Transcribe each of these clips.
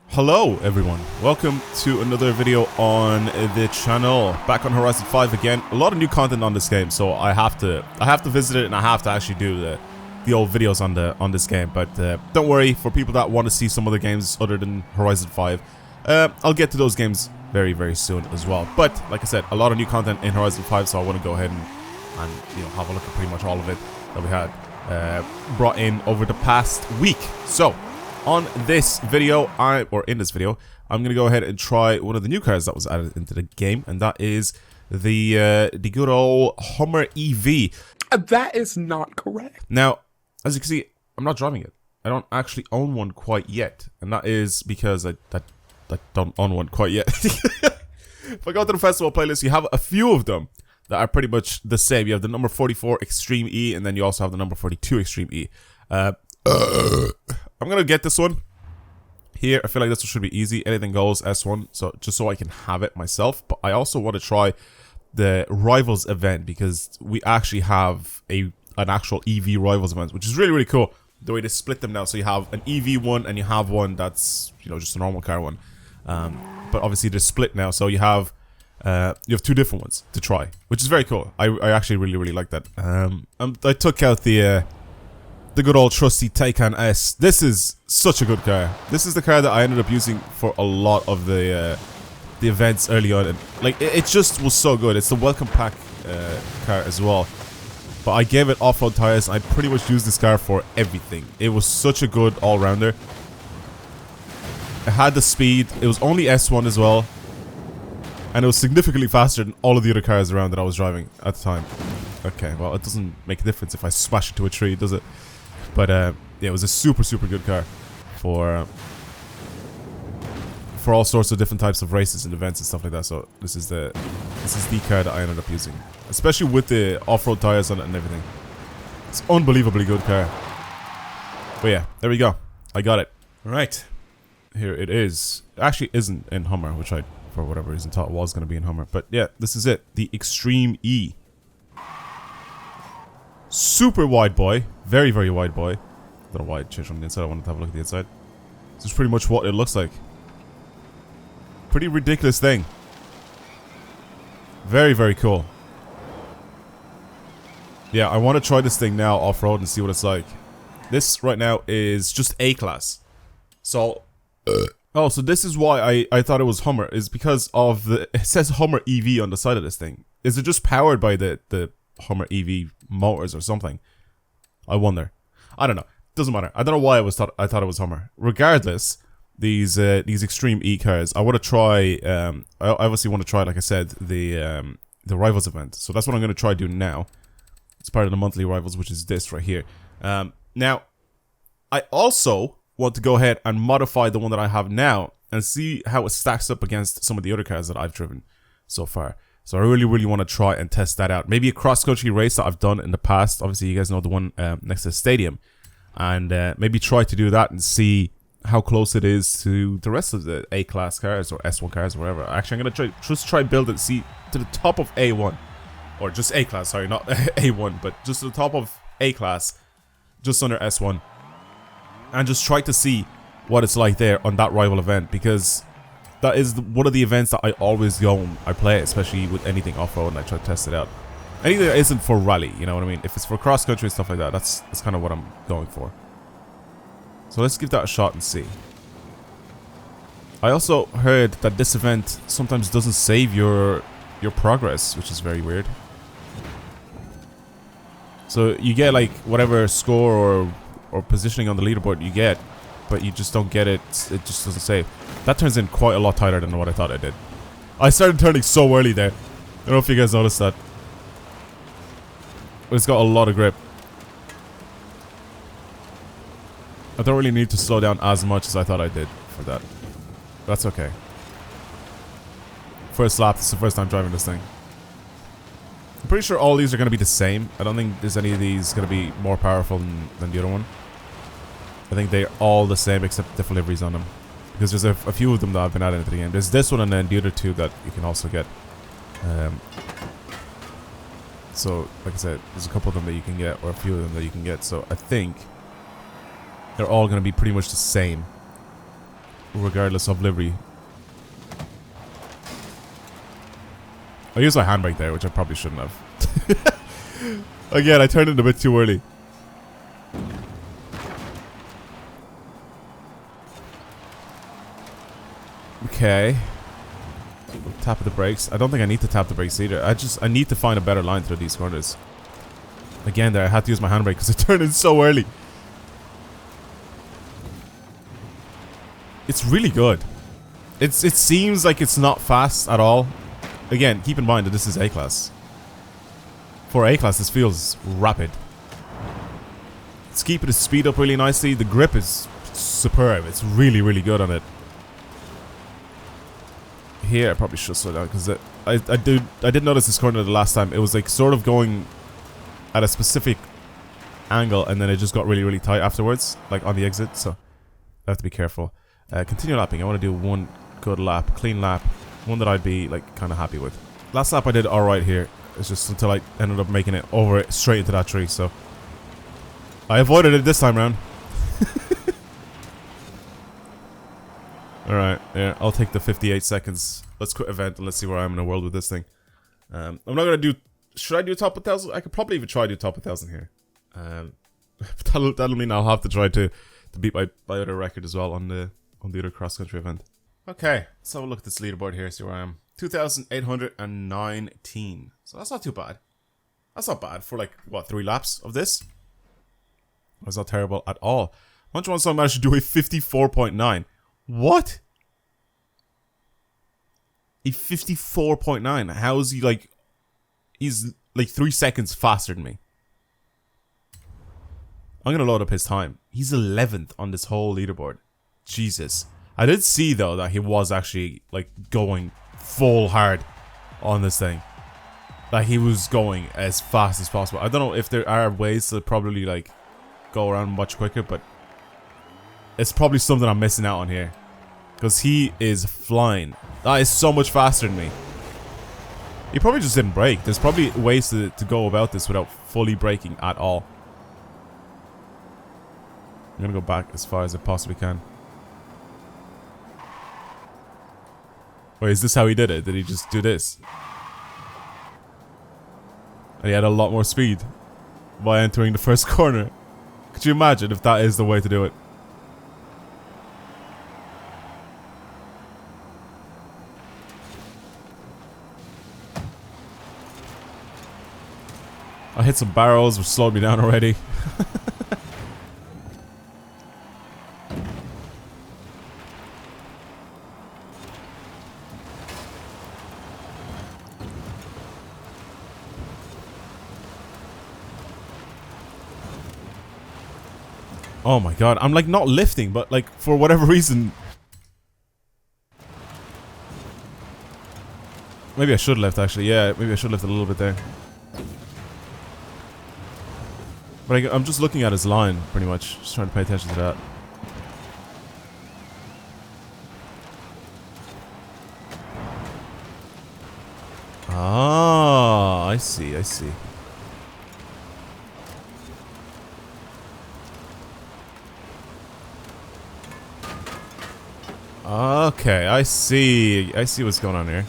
Hello everyone, welcome to another video on the channel. Back on Horizon 5 again. A lot of new content on this game, so I have to visit it, and I have to actually do the old videos on this game. But don't worry, for people that want to see some other games other than Horizon 5, I'll get to those games very soon as well. But like I said, a lot of new content in Horizon 5, so I want to go ahead and have a look at pretty much all of it that we had brought in over the past week. So on this video, I'm gonna go ahead and try one of the new cars that was added into the game, and that is the good old Hummer EV. That is not correct. Now, as you can see, I'm not driving it. I don't actually own one quite yet, and that is because I don't own one quite yet. If I go to the festival playlist, you have a few of them that are pretty much the same. You have the number 44 Extreme E, and then you also have the number 42 Extreme E. I'm gonna get this one here. I feel like this one should be easy. Anything goes, S1. So just so I can have it myself. But I also want to try the Rivals event, because we actually have an actual EV Rivals event, which is really cool. The way they split them now, so you have an EV one and you have one that's just a normal car one. But obviously they're split now, so you have two different ones to try, which is very cool. I actually really like that. I took out the good old trusty Taycan S. This is such a good car. This is the car that I ended up using for a lot of the events early on, and it just was so good. It's the welcome pack car as well. But I gave it off-road tires. I pretty much used this car for everything. It was such a good all-rounder. It had the speed. It was only S1 as well, and it was significantly faster than all of the other cars around that I was driving at the time. Okay, well, it doesn't make a difference if I smash into a tree, does it? But yeah, it was a super good car for all sorts of different types of races and events and stuff like that. So this is the car that I ended up using, especially with the off-road tires on it and everything. It's an unbelievably good car. But yeah, there we go. I got it. All right, here it is. It actually isn't in Hummer, which I, for whatever reason, thought was going to be in Hummer. But yeah, this is it. The Extreme E. Super wide boy. Very wide boy. I don't know why it changed on the inside. I wanted to have a look at the inside. This is pretty much what it looks like. Pretty ridiculous thing. Very cool. Yeah, I want to try this thing now off-road and see what it's like. This right now is just A-class. So oh, so this is why I thought it was Hummer, is because of it says Hummer EV on the side of this thing. Is it just powered by the Hummer EV motors or something? I wonder. I don't know. Doesn't matter. I don't know why I thought it was Hummer. Regardless, these Extreme E cars, I want to try. I obviously want to try, like I said, the Rivals event. So that's what I'm going to try doing now. It's part of the monthly Rivals, which is this right here. Now, I also want to go ahead and modify the one that I have now and see how it stacks up against some of the other cars that I've driven so far. So I really want to try and test that out. Maybe a cross-country race that I've done in the past. Obviously, you guys know the one next to the stadium. And maybe try to do that and see how close it is to the rest of the A-class cars or S1 cars or whatever. Actually, I'm going to try build it, see, to the top of A1. Or just A-class, sorry, not A1. But just to the top of A-class, just under S1. And just try to see what it's like there on that rival event. Because that is one of the events that I always go and I play, especially with anything off-road, and I try to test it out. Anything that isn't for rally, you know what I mean? If it's for cross-country and stuff like that, that's kind of what I'm going for. So let's give that a shot and see. I also heard that this event sometimes doesn't save your progress, which is very weird. So you get like whatever score or positioning on the leaderboard you get, but you just don't get it. It just doesn't save. That turns in quite a lot tighter than what I thought it did. I started turning so early there. I don't know if you guys noticed that. But it's got a lot of grip. I don't really need to slow down as much as I thought I did for that. That's okay. First lap, this is the first time driving this thing. I'm pretty sure all these are going to be the same. I don't think there's any of these going to be more powerful than the other one. I think they're all the same except the deliveries on them. Because there's a few of them that I've been adding into the game. There's this one and then the other two that you can also get. So, like I said, there's a couple of them that you can get, or a few of them that you can get. So, I think they're all going to be pretty much the same. regardless of livery. I used my handbrake there, which I probably shouldn't have. Again, I turned it a bit too early. Okay. Tap of the brakes. I don't think I need to tap the brakes either. I need to find a better line through these corners. Again, there I had to use my handbrake because I turned it so early. It's really good. It seems like it's not fast at all. Again, keep in mind that this is A-Class. For A-Class, this feels rapid. It's keeping the speed up really nicely. The grip is superb. It's really, really good on it. Here, I probably should slow down because I did notice this corner the last time. It was like sort of going at a specific angle, and then it just got really, really tight afterwards, like on the exit. So I have to be careful. Continue lapping. I want to do one good lap, clean lap, one that I'd be like kind of happy with. Last lap I did all right here. It's just until I ended up making it over it straight into that tree. So I avoided it this time round. Alright, yeah, I'll take the 58 seconds. Let's quit event and let's see where I am in the world with this thing. I'm not gonna do... Should I do top 1,000? I could probably even try to do top 1,000 here. That'll mean I'll have to try to beat my other record as well on the other cross-country event. Okay, let's have a look at this leaderboard here, see where I am. 2,819. So that's not too bad. That's not bad for like, what, 3 laps of this? That's not terrible at all. Munch wants to manage to do a 54.9. What? A 54.9. How is he like... He's like 3 seconds faster than me. I'm gonna load up his time. He's 11th on this whole leaderboard. Jesus. I did see though that he was actually like going full hard on this thing. Like he was going as fast as possible. I don't know if there are ways to probably like go around much quicker, but it's probably something I'm missing out on here. Because he is flying. That is so much faster than me. He probably just didn't brake. There's probably ways to go about this without fully braking at all. I'm gonna go back as far as I possibly can. Wait, is this how he did it? Did he just do this? And he had a lot more speed by entering the first corner. Could you imagine if that is the way to do it? I hit some barrels, which slowed me down already. Oh my god, I'm like not lifting, but like for whatever reason. Maybe I should lift actually, yeah, maybe I should lift a little bit there. But I'm just looking at his line, pretty much. Just trying to pay attention to that. Ah, I see, I see. Okay, I see. I see what's going on here.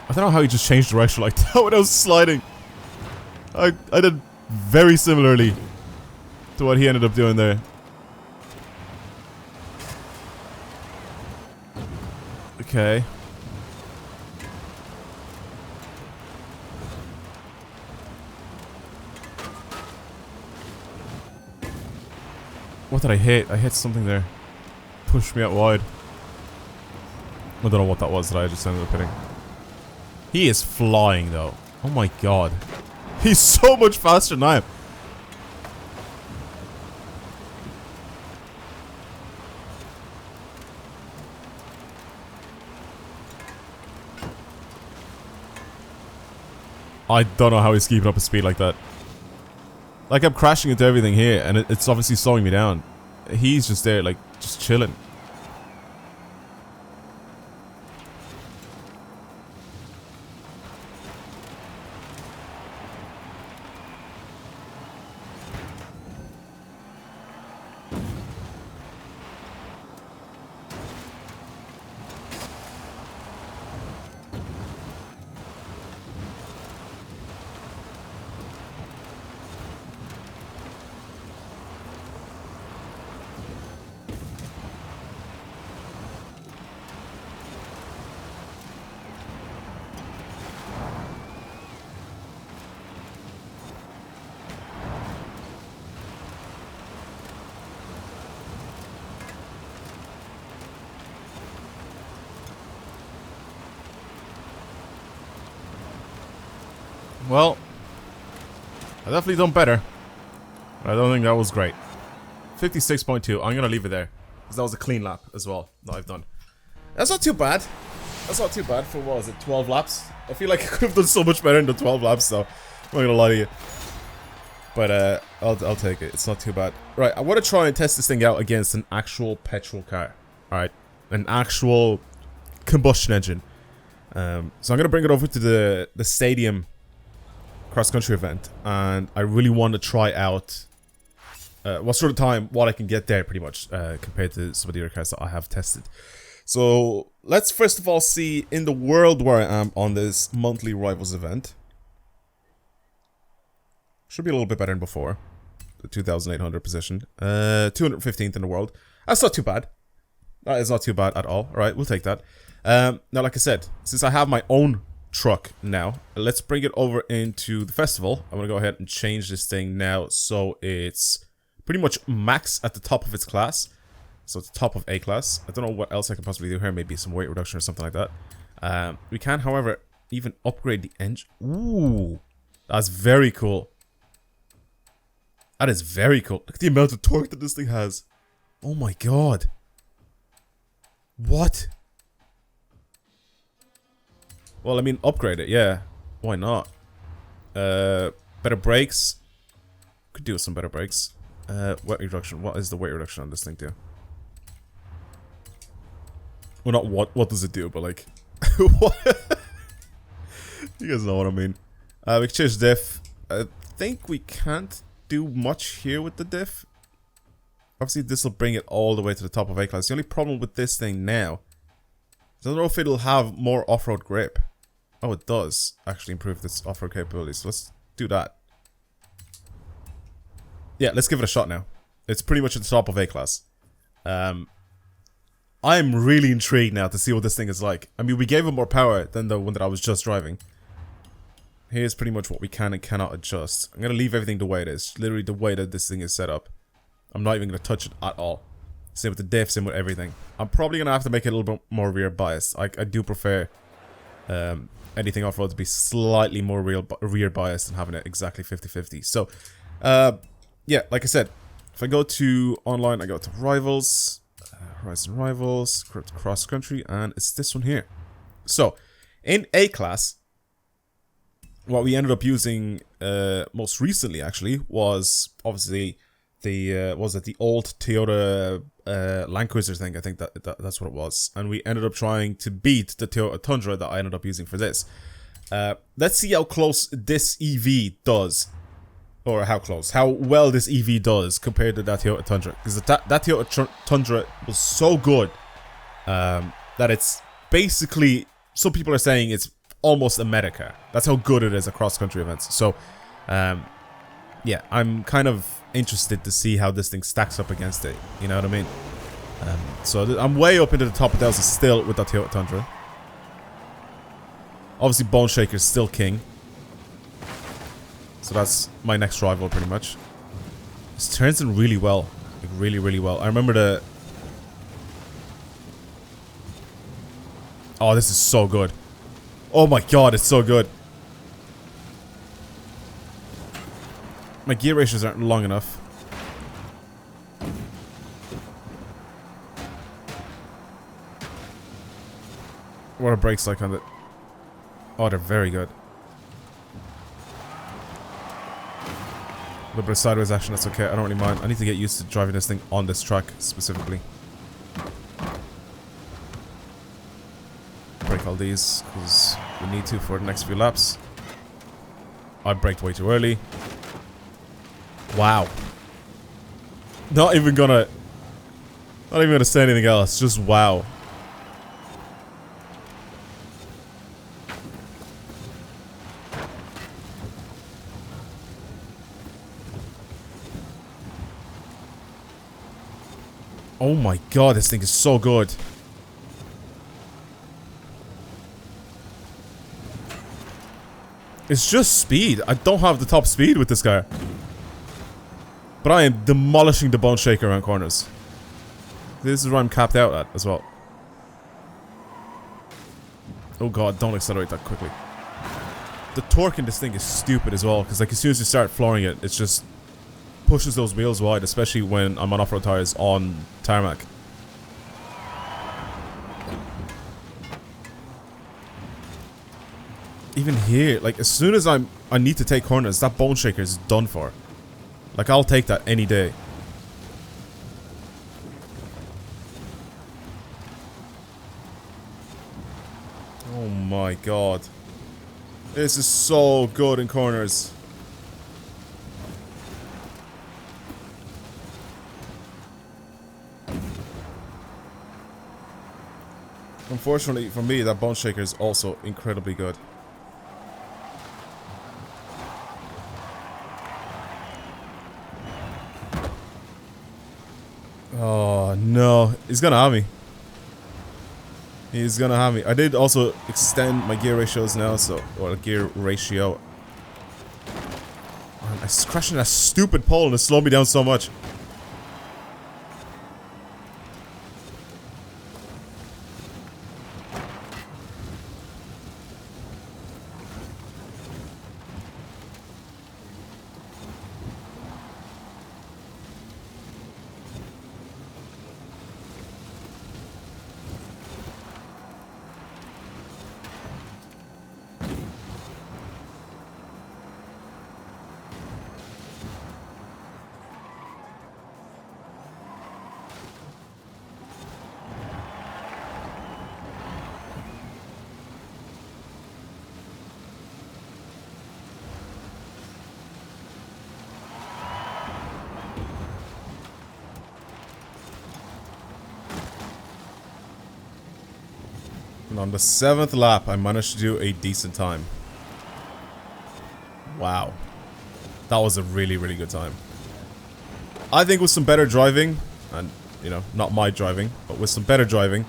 I don't know how he just changed direction like that when I was sliding. I did very similarly to what he ended up doing there. Okay. What did I hit? I hit something there. Pushed me out wide. I don't know what that was that I just ended up hitting. He is flying though. Oh my god. He's so much faster than I am. I don't know how he's keeping up his speed like that. Like I'm crashing into everything here and it's obviously slowing me down. He's just there like just chilling. Well, I definitely done better. I don't think that was great. 56.2. I'm gonna leave it there. Because that was a clean lap as well that I've done. That's not too bad. That's not too bad for, what was it, 12 laps? I feel like I could have done so much better in the 12 laps, so I'm not gonna lie to you. But I'll take it. It's not too bad. Right, I want to try and test this thing out against an actual petrol car. Alright, an actual combustion engine. So I'm gonna bring it over to the stadium cross-country event, and I really want to try out what sort of time, what I can get there, pretty much, compared to some of the other cars that I have tested. So let's first of all see in the world where I am on this monthly Rivals event. Should be a little bit better than before. The 2,800 position. 215th in the world. That's not too bad. That is not too bad at all. Alright, we'll take that. Now, like I said, since I have my own truck now, let's bring it over into the festival. I'm going to go ahead and change this thing now so it's pretty much max at the top of its class. So it's top of A class. I don't know what else I can possibly do here. Maybe some weight reduction or something like that. We can, however, even upgrade the engine. Ooh, that's very cool. That is very cool. Look at the amount of torque that this thing has. Oh my god. What? Well, I mean, upgrade it, yeah. Why not? Better brakes. Could do with some better brakes. Weight reduction. What is the weight reduction on this thing do? Well, not what does it do, but like... what? You guys know what I mean. We can change diff. I think we can't do much here with the diff. Obviously, this will bring it all the way to the top of A class. The only problem with this thing now, I don't know if it'll have more off-road grip. Oh, it does actually improve this off-road capability. So let's do that. Yeah, let's give it a shot now. It's pretty much at the top of A class. I'm really intrigued now to see what this thing is like. I mean, we gave it more power than the one that I was just driving. Here's pretty much what we can and cannot adjust. I'm going to leave everything the way it is. Literally the way that this thing is set up. I'm not even going to touch it at all. Same with the diff, same with everything. I'm probably going to have to make it a little bit more rear biased. I do prefer anything off-road to be slightly more rear biased than having it exactly 50-50. So, yeah, like I said, if I go to online, I go to Rivals, Horizon Rivals, Cross Country, and it's this one here. So, in A class, what we ended up using most recently, actually, was obviously the the old Toyota Land Cruiser thing. I think that's what it was, and we ended up trying to beat the Toyota Tundra that I ended up using for this. Let's see how close this EV does, or how well this EV does compared to that Toyota Tundra, because that Toyota Tundra was so good that it's basically, some people are saying it's almost a meta car. That's how good it is at cross-country events. So, yeah, I'm kind of interested to see how this thing stacks up against it. You know what I mean? So I'm way up into the top of thousands still with that Toyota Tundra. Obviously, Bone Shaker is still king. So that's my next rival, pretty much. This turns in really well. Like, really, really well. I remember the... Oh, this is so good. Oh my god, it's so good. My gear ratios aren't long enough. What are brakes like on it? Oh, they're very good. A little bit of sideways action, that's okay. I don't really mind. I need to get used to driving this thing on this track specifically. Brake all these because we need to for the next few laps. I braked way too early. Wow. Not even gonna say anything else. Just wow. Oh my god, this thing is so good. It's just speed. I don't have the top speed with this car. But I am demolishing the Bone Shaker around corners. This is where I'm capped out at as well. Oh god, don't accelerate that quickly. the torque in this thing is stupid as well, because like as soon as you start flooring it, it's just pushes those wheels wide, especially when I'm on off-road tires on tarmac. Even here, like as soon as I need to take corners, that bone shaker is done for. Like I'll take that any day. Oh my god. This is so good in corners. Unfortunately for me, that bone shaker is also incredibly good. Oh no, he's gonna have me. He's gonna have me. I did also extend my gear ratios now, so, or gear ratio. Man, I was crashing that stupid pole and it slowed me down so much. And on the 7th lap, I managed to do a decent time. Wow. That was a really, really good time. I think with some better driving, and, you know, not my driving, but with some better driving,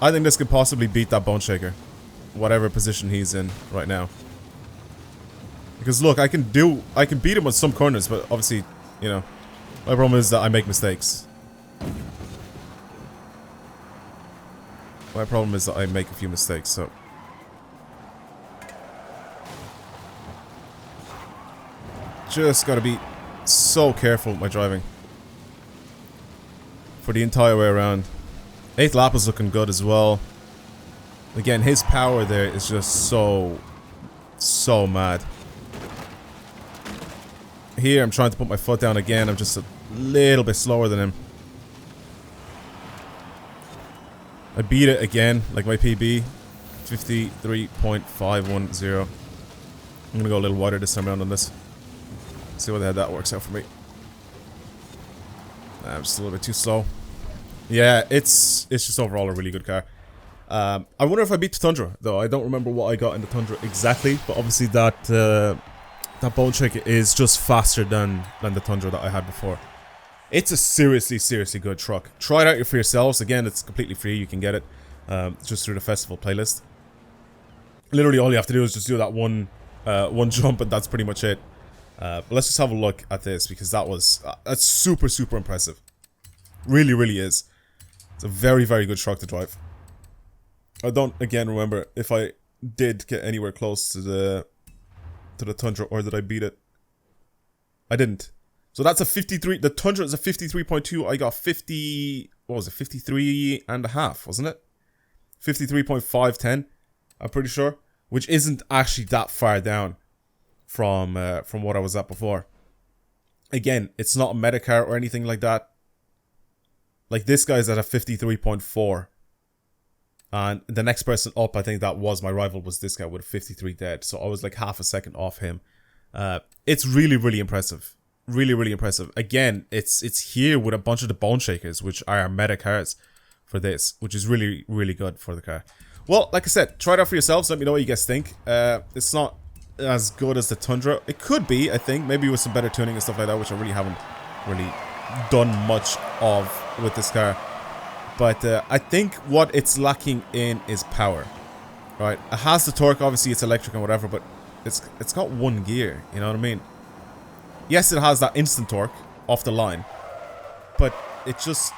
I think this could possibly beat that bone shaker. Whatever position he's in right now. Because look, I can beat him on some corners, but obviously, you know, my problem is that I make mistakes. My problem is that I make a few mistakes, so... Just gotta be so careful with my driving. For the entire way around. 8th lap is looking good as well. Again, his power there is just so mad. Here, I'm trying to put my foot down again. I'm just a little bit slower than him. I beat it again, like my PB, 53.510. I'm gonna go a little wider this time around on this. See whether that works out for me. I'm just a little bit too slow. Yeah, it's just overall a really good car. I wonder if I beat the Tundra, though. I don't remember what I got in the Tundra exactly, but obviously that that bone shaker is just faster than the Tundra that I had before. It's a seriously good truck. Try it out for yourselves. Again, it's completely free. You can get it just through the festival playlist. Literally, all you have to do is just do that one jump, and that's pretty much it. But let's just have a look at this, because that's super impressive. Really is. It's a very good truck to drive. I don't again remember if I did get anywhere close to the Tundra, or did I beat it? I didn't. So that's a 53. The Tundra is a 53.2. I got 50. What was it? 53 and a half, wasn't it? 53.510. I'm pretty sure, which isn't actually that far down from what I was at before. Again, it's not a meta car or anything like that. Like, this guy's at a 53.4. And the next person up, I think that was my rival, was this guy with a 53 dead. So I was like half a second off him. It's really impressive. Really impressive. Again, it's here with a bunch of the bone shakers, which are meta cars for this, which is really good for the car. Well, like I said, try it out for yourselves. Let me know what you guys think. It's not as good as the Tundra. It could be, I think, maybe with some better tuning and stuff like that, which I really haven't done much of with this car. But I think what it's lacking in is power. Right? It has the torque, obviously it's electric and whatever, but it's got one gear, you know what I mean? Yes, it has that instant torque off the line, but it just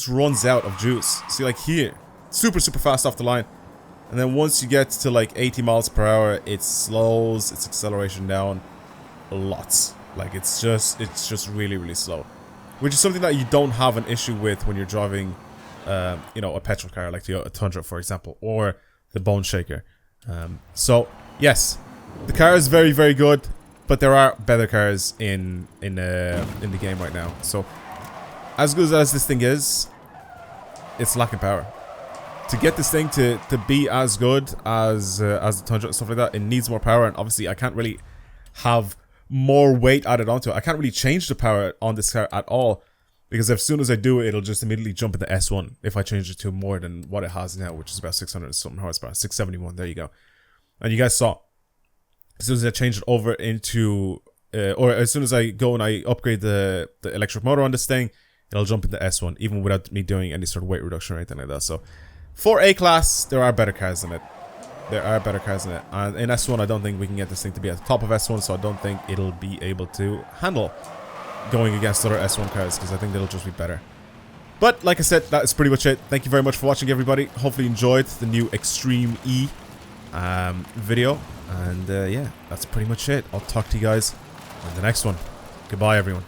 runs out of juice. See, like here, super fast off the line, And then once you get to like 80 miles per hour, it slows its acceleration down lots. Like it's just really, really slow. Which is something that you don't have an issue with when you're driving, you know, a petrol car like the Tundra, for example, or the Bone Shaker. So yes, the car is very, very good, but there are better cars in the game right now. So as good as this thing is, it's lacking power. To get this thing to be as good as the Tundra and stuff like that, it needs more power. And obviously, I can't really have more weight added onto it. I can't really change the power on this car at all, because as soon as I do it, it'll just immediately jump into S1 if I change it to more than what it has now, which is about 600 something horsepower, 671. There you go. And you guys saw, as soon as I change it over into, or as soon as I go and I upgrade the electric motor on this thing, it'll jump into S1, even without me doing any sort of weight reduction or anything like that. So for A-Class, there are better cars than it. There are better cars in it. And in S1, I don't think we can get this thing to be at the top of S1, so I don't think it'll be able to handle going against other S1 cars, because I think they'll just be better. But, like I said, that is pretty much it. Thank you very much for watching, everybody. Hopefully you enjoyed the new Extreme E video. And, yeah, that's pretty much it. I'll talk to you guys in the next one. Goodbye, everyone.